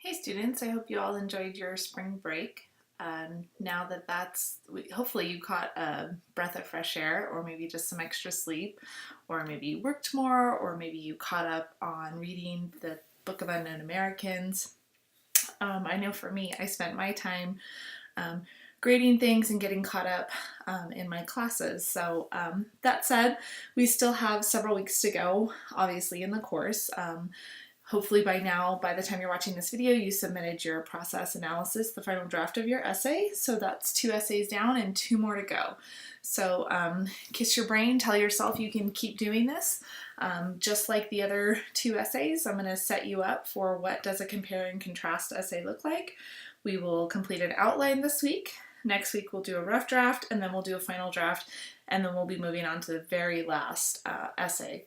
Hey students, I hope you all enjoyed your spring break. Now that hopefully you caught a breath of fresh air, or maybe just some extra sleep, or maybe you worked more, or maybe you caught up on reading the Book of Unknown Americans. I know for me, I spent my time um, grading things and getting caught up in my classes. So that said, we still have several weeks to go, obviously, in the course. Hopefully by now, by the time you're watching this video, you submitted your process analysis, the final draft of your essay. So that's 2 essays down and 2 more to go. So kiss your brain, tell yourself you can keep doing this. Just like the other 2 essays, I'm going to set you up for what does a compare and contrast essay look like. We will complete an outline this week. Next week we'll do a rough draft, and then we'll do a final draft, and then we'll be moving on to the very last essay.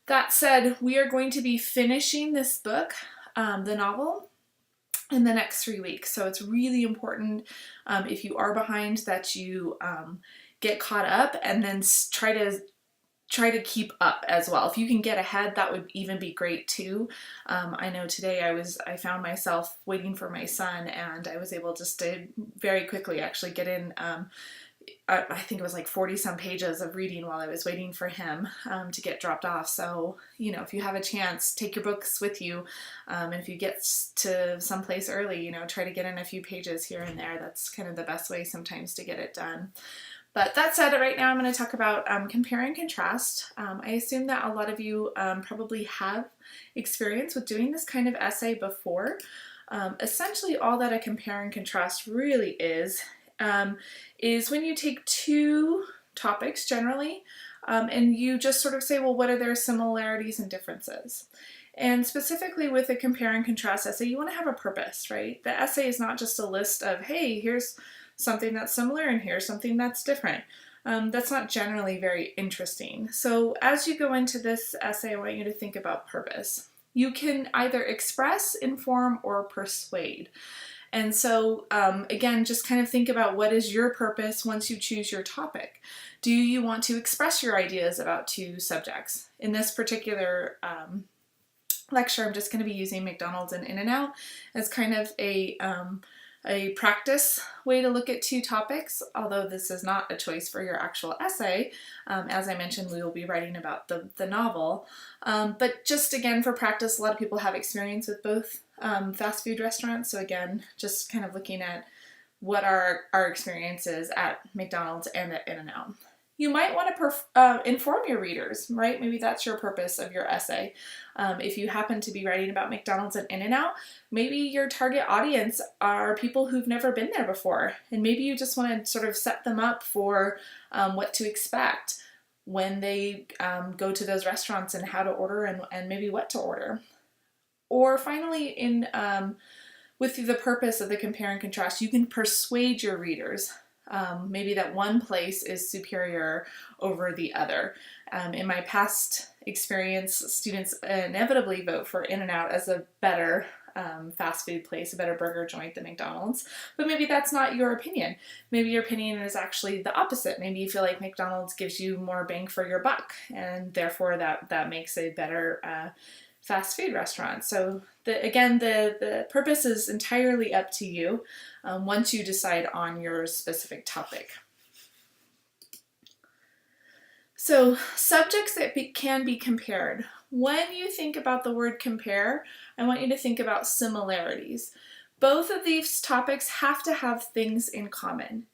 That said, we are going to be finishing this book, the novel, in the next 3 weeks. So it's really important, if you are behind, that you get caught up and then try to keep up as well. If you can get ahead, that would even be great too. I know today I found myself waiting for my son, and I was able just to very quickly actually get in. I think it was like 40 some pages of reading while I was waiting for him to get dropped off. So, if you have a chance, take your books with you. And if you get to someplace early, try to get in a few pages here and there. That's kind of the best way sometimes to get it done. But that said, right now I'm going to talk about compare and contrast. I assume that a lot of you probably have experience with doing this kind of essay before. Essentially, all that a compare and contrast really is when you take 2 topics generally, and you just sort of say, well, what are their similarities and differences? And specifically with a compare and contrast essay, you want to have a purpose, right? The essay is not just a list of, hey, here's something that's similar and here's something that's different. That's not generally very interesting. So as you go into this essay, I want you to think about purpose. You can either express, inform, or persuade. And so, again, just kind of think about what is your purpose once you choose your topic. Do you want to express your ideas about 2 subjects? In this particular lecture, I'm just going to be using McDonald's and In-N-Out as kind of a practice way to look at 2 topics, although this is not a choice for your actual essay. As I mentioned, we will be writing about the novel. But just again, for practice, a lot of people have experience with both fast food restaurants. So again, just kind of looking at what our experiences at McDonald's and at In-N-Out. You might want to inform your readers, right? Maybe that's your purpose of your essay. If you happen to be writing about McDonald's and In-N-Out, maybe your target audience are people who've never been there before. And maybe you just want to sort of set them up for what to expect when they go to those restaurants, and how to order, and maybe what to order. Or finally, with the purpose of the compare and contrast, you can persuade your readers. Maybe that one place is superior over the other. In my past experience, students inevitably vote for In-N-Out as a better fast food place, a better burger joint than McDonald's. But maybe that's not your opinion. Maybe your opinion is actually the opposite. Maybe you feel like McDonald's gives you more bang for your buck, and therefore that makes a better fast food restaurant. So the purpose is entirely up to you once you decide on your specific topic. So subjects that can be compared. When you think about the word compare, I want you to think about similarities. Both of these topics have to have things in common.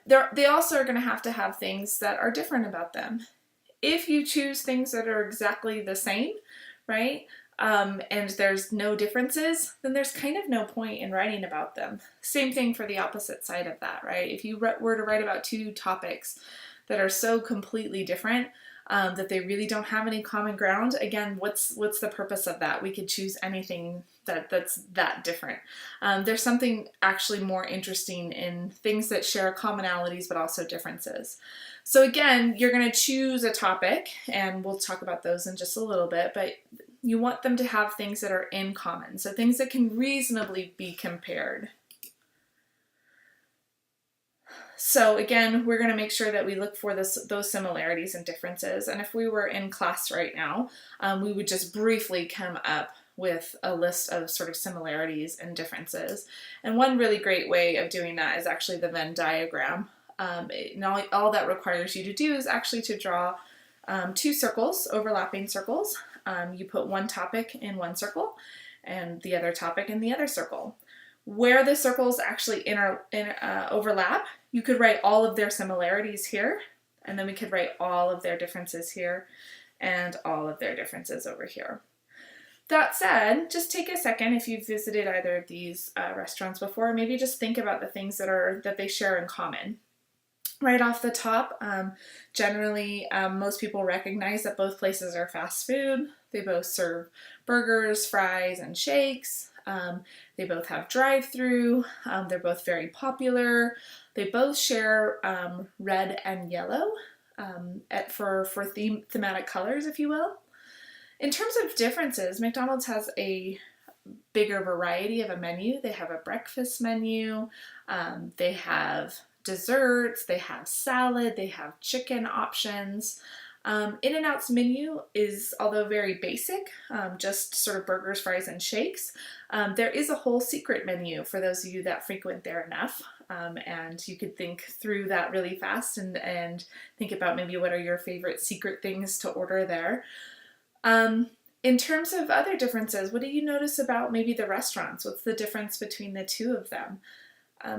They also are going to have things that are different about them. If you choose things that are exactly the same, right, and there's no differences, then there's kind of no point in writing about them. Same thing for the opposite side of that, right? If you were to write about 2 topics that are so completely different that they really don't have any common ground, again, what's the purpose of that? We could choose anything that's that different. There's something actually more interesting in things that share commonalities but also differences. So again, you're going to choose a topic, and we'll talk about those in just a little bit, but you want them to have things that are in common, so things that can reasonably be compared. So again, we're going to make sure that we look for those similarities and differences. And if we were in class right now, we would just briefly come up with a list of sort of similarities and differences. And one really great way of doing that is actually the Venn diagram. All that requires you to do is actually to draw two circles, overlapping circles. You put one topic in one circle and the other topic in the other circle. Where the circles actually overlap, you could write all of their similarities here, and then we could write all of their differences here and all of their differences over here. That said, just take a second if you've visited either of these restaurants before, maybe just think about the things that they share in common. Right off the top, generally most people recognize that both places are fast food. They both serve burgers, fries, and shakes. They both have drive-through. They're both very popular. They both share red and yellow for thematic colors, if you will. In terms of differences, McDonald's has a bigger variety of a menu. They have a breakfast menu. They have desserts. They have salad. They have chicken options. In-N-Out's menu is, although very basic, just sort of burgers, fries, and shakes. There is a whole secret menu for those of you that frequent there enough, and you could think through that really fast and think about maybe what are your favorite secret things to order there. In terms of other differences, what do you notice about maybe the restaurants? What's the difference between the two of them?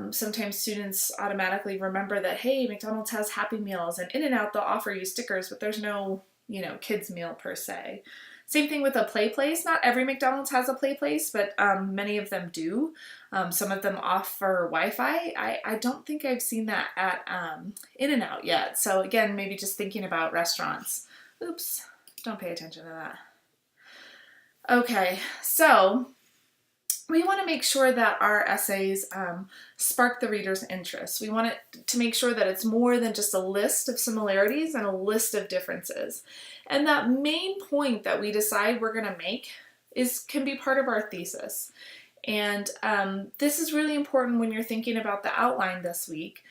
Sometimes students automatically remember that, hey, McDonald's has Happy Meals, and In-N-Out, they'll offer you stickers, but there's no, kids meal per se. Same thing with a play place. Not every McDonald's has a play place, but many of them do. Some of them offer Wi-Fi. I don't think I've seen that at In-N-Out yet. So again, maybe just thinking about restaurants. Oops, don't pay attention to that. Okay, so we want to make sure that our essays spark the reader's interest. We want it to make sure that it's more than just a list of similarities and a list of differences. And that main point that we decide we're going to make can be part of our thesis. And this is really important when you're thinking about the outline this week,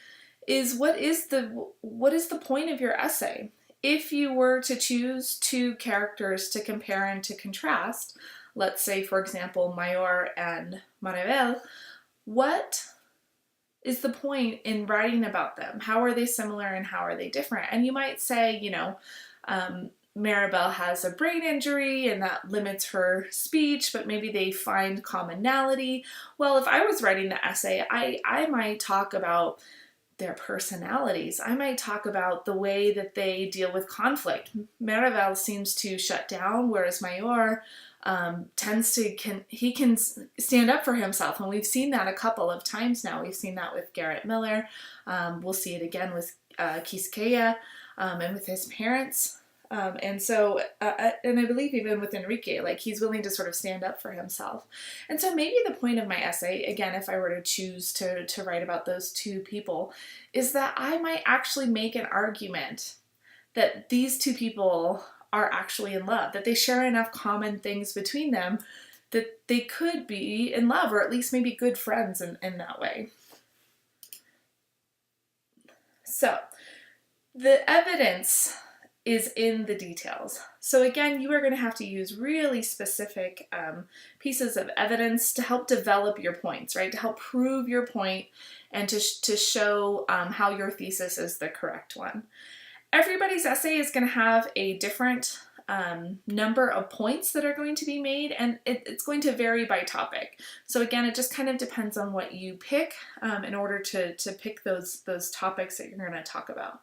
is what is the point of your essay? If you were to choose two characters to compare and to contrast, let's say, for example, Mayor and Maribel, what is the point in writing about them? How are they similar and how are they different? And you might say, Maribel has a brain injury and that limits her speech, but maybe they find commonality. Well, if I was writing the essay, I might talk about their personalities. I might talk about the way that they deal with conflict. Maribel seems to shut down, whereas Mayor can stand up for himself, and we've seen that a couple of times now. We've seen that with Garrett Miller. We'll see it again with Quisqueya and with his parents. And I believe even with Enrique, he's willing to sort of stand up for himself. And so maybe the point of my essay, again, if I were to choose to write about those two people, is that I might actually make an argument that these two people are actually in love, that they share enough common things between them that they could be in love, or at least maybe good friends in that way. So the evidence is in the details. So again, you are going to have to use really specific pieces of evidence to help develop your points, right? To help prove your point and to show how your thesis is the correct one. Everybody's essay is going to have a different number of points that are going to be made, and it's going to vary by topic. So again, it just kind of depends on what you pick in order to pick those topics that you're going to talk about.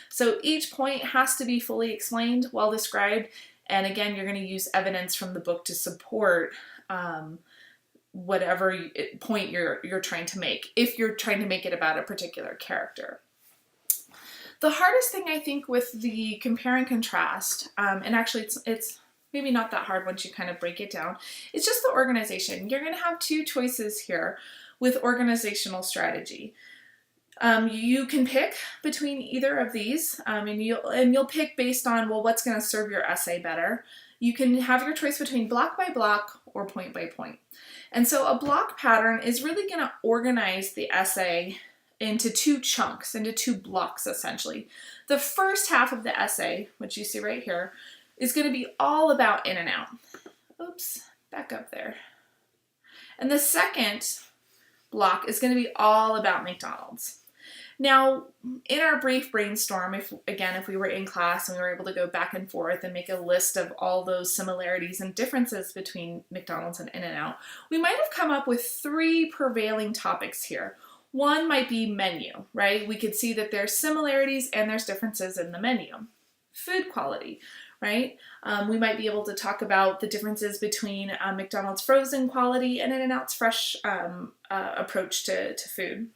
So each point has to be fully explained, well described, and again, you're going to use evidence from the book to support whatever point you're trying to make, if you're trying to make it about a particular character. The hardest thing, I think, with the compare and contrast, and actually it's maybe not that hard once you kind of break it down, it's just the organization. You're going to have two choices here with organizational strategy. You can pick between either of these, and you'll pick based on, well, what's going to serve your essay better. You can have your choice between block by block or point by point. And so a block pattern is really going to organize the essay into two chunks, into two blocks essentially. The first half of the essay, which you see right here, is going to be all about In-N-Out. Oops, back up there. And the second block is going to be all about McDonald's. Now, in our brief brainstorm, if we were in class and we were able to go back and forth and make a list of all those similarities and differences between McDonald's and In-N-Out, we might have come up with 3 prevailing topics here. One might be menu, right? We could see that there's similarities and there's differences in the menu. Food quality, right? We might be able to talk about the differences between McDonald's frozen quality and In-N-Out's fresh approach to food.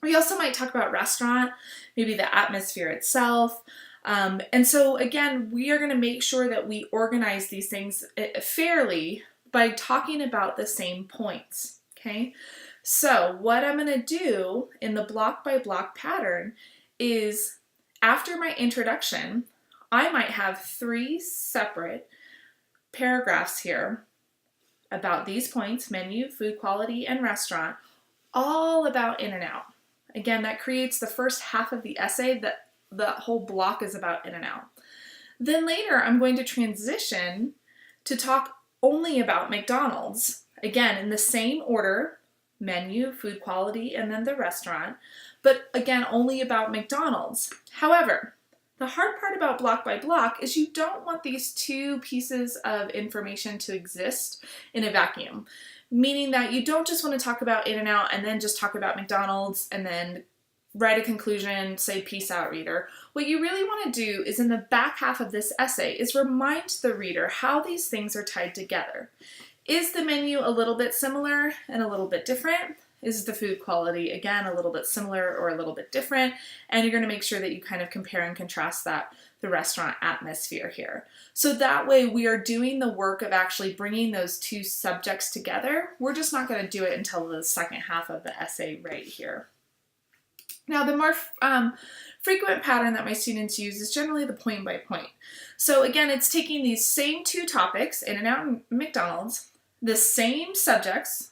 We also might talk about restaurant, maybe the atmosphere itself. And so again, we are going to make sure that we organize these things fairly by talking about the same points, okay? So what I'm going to do in the block by block pattern is after my introduction, I might have 3 separate paragraphs here about these points, menu, food quality, and restaurant, all about In-N-Out. Again, that creates the first half of the essay that the whole block is about In-N-Out. Then later, I'm going to transition to talk only about McDonald's. Again, in the same order, menu, food quality, and then the restaurant, but again, only about McDonald's. However, the hard part about block by block is you don't want these 2 pieces of information to exist in a vacuum. Meaning that you don't just want to talk about In-N-Out and then just talk about McDonald's and then write a conclusion, say peace out reader. What you really want to do is in the back half of this essay is remind the reader how these things are tied together. Is the menu a little bit similar and a little bit different? Is the food quality, again, a little bit similar or a little bit different? And you're going to make sure that you kind of compare and contrast the restaurant atmosphere here. So that way we are doing the work of actually bringing those 2 subjects together. We're just not going to do it until the second half of the essay right here. Now, the more frequent pattern that my students use is generally the point by point. So again, it's taking these same 2 topics, In-N-Out and McDonald's, the same subjects,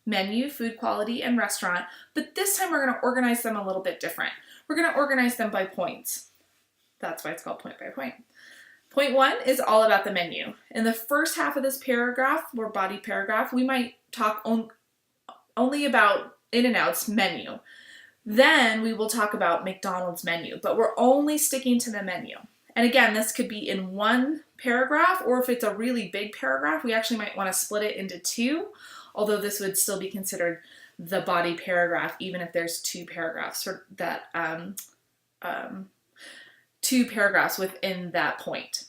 menu, food quality, and restaurant, but this time we're going to organize them a little bit different. We're going to organize them by points. That's why it's called point by point. Point 1 is all about the menu. In the first half of this paragraph, or body paragraph, we might talk only about In-N-Out's menu. Then we will talk about McDonald's menu, but we're only sticking to the menu. And again, this could be in 1 paragraph, or if it's a really big paragraph, we actually might want to split it into 2, although this would still be considered the body paragraph, even if there's 2 paragraphs or that 2 paragraphs within that point.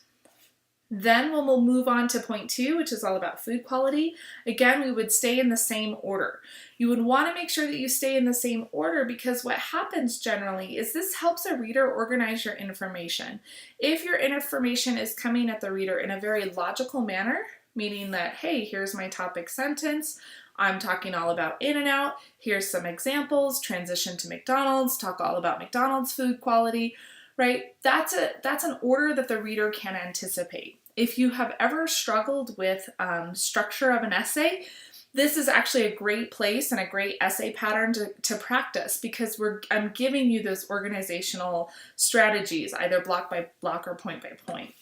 Then when we'll move on to point 2, which is all about food quality, again, we would stay in the same order. You would want to make sure that you stay in the same order because what happens generally is this helps a reader organize your information. If your information is coming at the reader in a very logical manner, meaning that, hey, here's my topic sentence, I'm talking all about In-N-Out, here's some examples, transition to McDonald's, talk all about McDonald's food quality, right? That's an order that the reader can anticipate. If you have ever struggled with structure of an essay, this is actually a great place and a great essay pattern to practice because I'm giving you those organizational strategies, either block by block or point by point.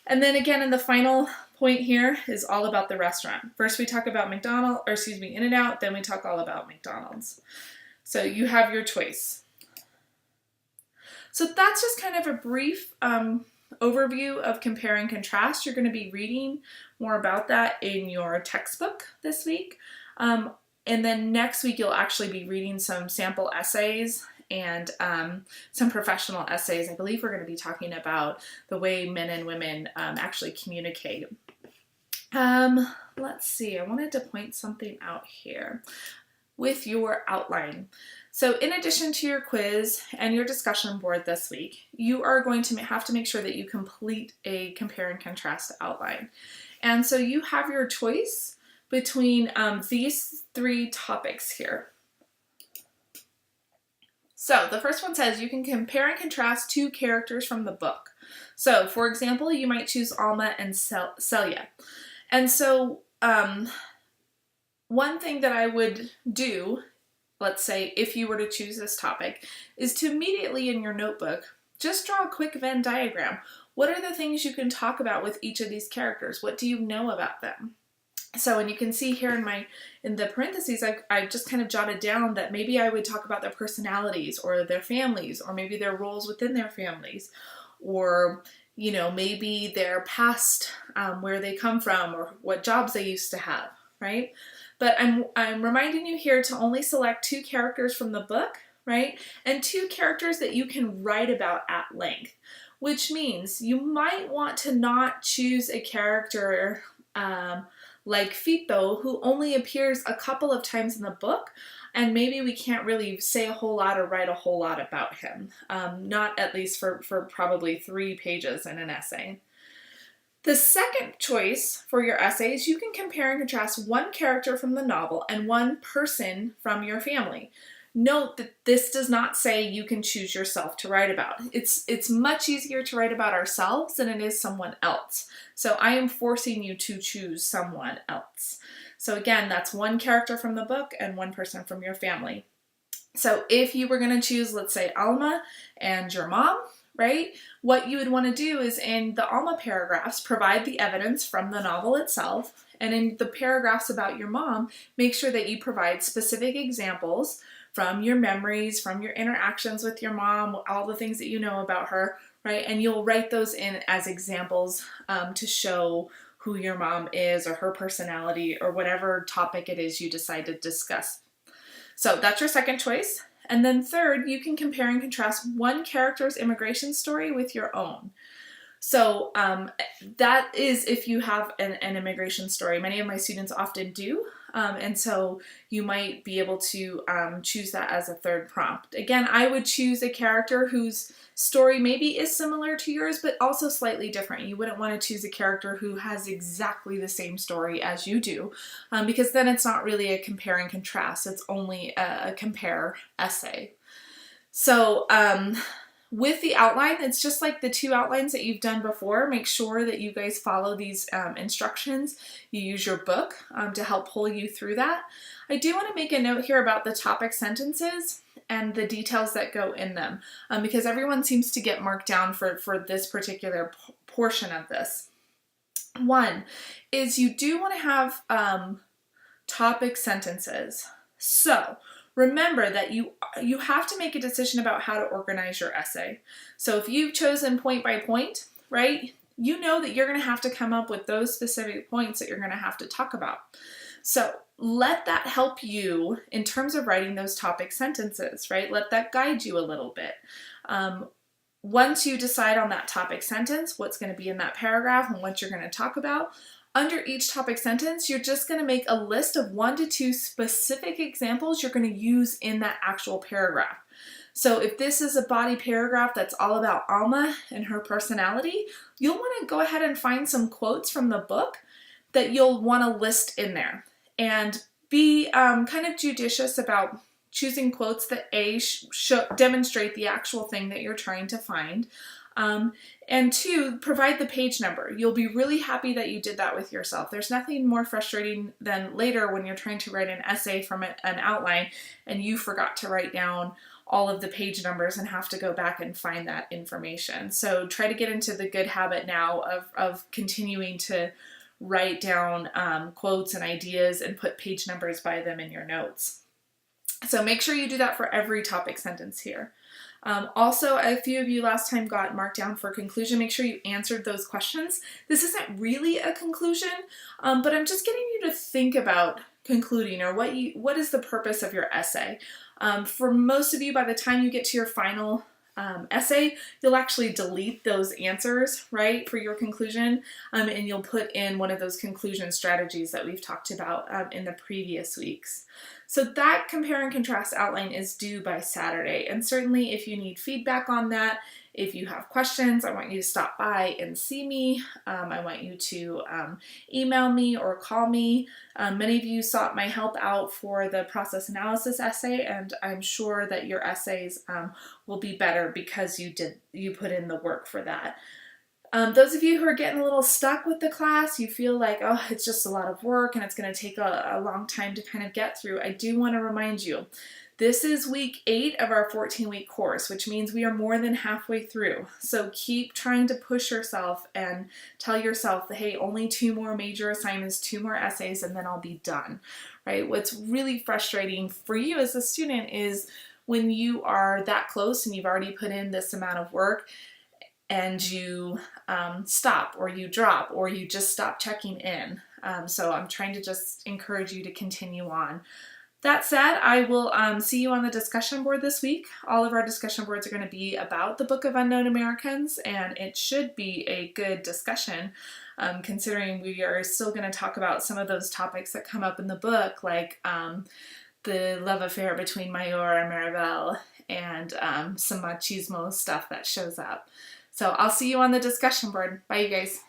And then again, in the final point here is all about the restaurant. First we talk about In-N-Out, then we talk all about McDonald's. So you have your choice. So that's just kind of a brief overview of compare and contrast. You're going to be reading more about that in your textbook this week. And then next week, you'll actually be reading some sample essays and some professional essays. I believe we're going to be talking about the way men and women actually communicate. Let's see, I wanted to point something out here with your outline. So in addition to your quiz and your discussion board this week, you are going to have to make sure that you complete a compare and contrast outline. And so you have your choice between these 3 topics here. So the first one says you can compare and contrast 2 characters from the book. So for example, you might choose Alma and Celia. And so one thing that I would do, let's say if you were to choose this topic, is to immediately in your notebook, just draw a quick Venn diagram. What are the things you can talk about with each of these characters? What do you know about them? So, and you can see here in the parentheses, I just kind of jotted down that maybe I would talk about their personalities or their families, or maybe their roles within their families, or maybe their past, where they come from, or what jobs they used to have, right? But I'm reminding you here to only select 2 characters from the book, right? And 2 characters that you can write about at length, which means you might want to not choose a character like Fito, who only appears a couple of times in the book, and maybe we can't really say a whole lot or write a whole lot about him, not at least for probably 3 pages in an essay. The second choice for your essays, you can compare and contrast 1 character from the novel and 1 person from your family. Note that this does not say you can choose yourself to write about. It's much easier to write about ourselves than it is someone else. So I am forcing you to choose someone else. So again, that's 1 character from the book and 1 person from your family. So if you were going to choose, let's say, Alma and your mom, right? What you would want to do is in the Alma paragraphs, provide the evidence from the novel itself. And in the paragraphs about your mom, make sure that you provide specific examples from your memories, from your interactions with your mom, all the things that you know about her, right? And you'll write those in as examples to show who your mom is, or her personality, or whatever topic it is you decide to discuss. So that's your second choice. And then third, you can compare and contrast 1 character's immigration story with your own. So that is if you have an immigration story. Many of my students often do. And so you might be able to choose that as a third prompt. Again, I would choose a character whose story maybe is similar to yours, but also slightly different. You wouldn't want to choose a character who has exactly the same story as you do, because then it's not really a compare and contrast. It's only a compare essay. So with the outline, it's just like the 2 outlines that you've done before. Make sure that you guys follow these instructions. You use your book to help pull you through that. I do want to make a note here about the topic sentences and the details that go in them, because everyone seems to get marked down for this particular portion of this. 1 is you do want to have topic sentences. So remember that you have to make a decision about how to organize your essay. So if you've chosen point by point, right, you know that you're going to have to come up with those specific points that you're going to have to talk about. So let that help you in terms of writing those topic sentences, right? Let that guide you a little bit. Once you decide on that topic sentence, what's going to be in that paragraph and what you're going to talk about, under each topic sentence, you're just going to make a list of 1 to 2 specific examples you're going to use in that actual paragraph. So if this is a body paragraph that's all about Alma and her personality, you'll want to go ahead and find some quotes from the book that you'll want to list in there. And be kind of judicious about choosing quotes that demonstrate the actual thing that you're trying to find. And 2, provide the page number. You'll be really happy that you did that with yourself. There's nothing more frustrating than later when you're trying to write an essay from an outline and you forgot to write down all of the page numbers and have to go back and find that information. So try to get into the good habit now of continuing to write down quotes and ideas and put page numbers by them in your notes. So make sure you do that for every topic sentence here. Also, a few of you last time got marked down for conclusion. Make sure you answered those questions. This isn't really a conclusion, but I'm just getting you to think about concluding, or what is the purpose of your essay. For most of you, by the time you get to your final essay, you'll actually delete those answers, right, for your conclusion, and you'll put in one of those conclusion strategies that we've talked about in the previous weeks. So that compare and contrast outline is due by Saturday, and certainly if you need feedback on that, if you have questions, I want you to stop by and see me. I want you to email me or call me. Many of you sought my help out for the process analysis essay, and I'm sure that your essays will be better because you put in the work for that. Those of you who are getting a little stuck with the class, you feel like, oh, it's just a lot of work and it's going to take a long time to kind of get through, I do want to remind you This is week 8 of our 14-week course, which means we are more than halfway through. So keep trying to push yourself and tell yourself, hey, only 2 more major assignments, 2 more essays, and then I'll be done, right? What's really frustrating for you as a student is when you are that close and you've already put in this amount of work and you stop or you drop or you just stop checking in. So I'm trying to just encourage you to continue on. That said, I will see you on the discussion board this week. All of our discussion boards are going to be about the Book of Unknown Americans, and it should be a good discussion, considering we are still going to talk about some of those topics that come up in the book, like the love affair between Mayor and Maribel, and some machismo stuff that shows up. So I'll see you on the discussion board. Bye, you guys.